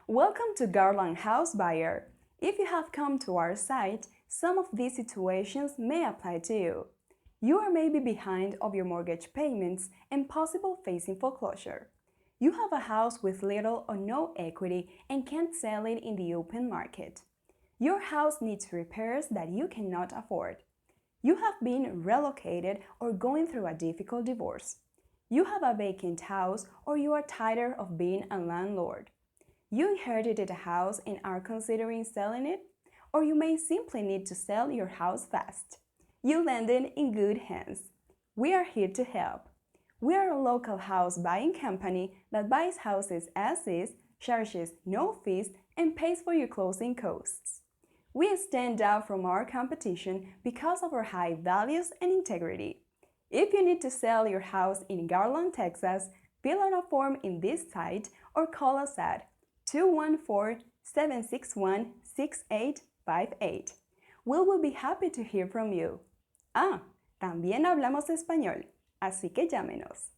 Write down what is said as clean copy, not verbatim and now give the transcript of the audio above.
Welcome to Garland House Buyer. If you have come to our site, some of these situations may apply to you. You are maybe behind of your mortgage payments and possible facing foreclosure. You have a house with little or no equity and can't sell it in the open market. Your house needs repairs that you cannot afford. You have been relocated or going through a difficult divorce. You have a vacant house or you are tired of being a landlord. You inherited a house and are considering selling it, or you may simply need to sell your house fast. You landed in good hands. We are here to help. We are a local house buying company that buys houses as is, charges no fees, and pays for your closing costs. We stand out from our competition because of our high values and integrity. If you need to sell your house in Garland, Texas, fill out a form in this site or call us at 214-761-6858. We will be happy to hear from you. También hablamos español, así que llámenos.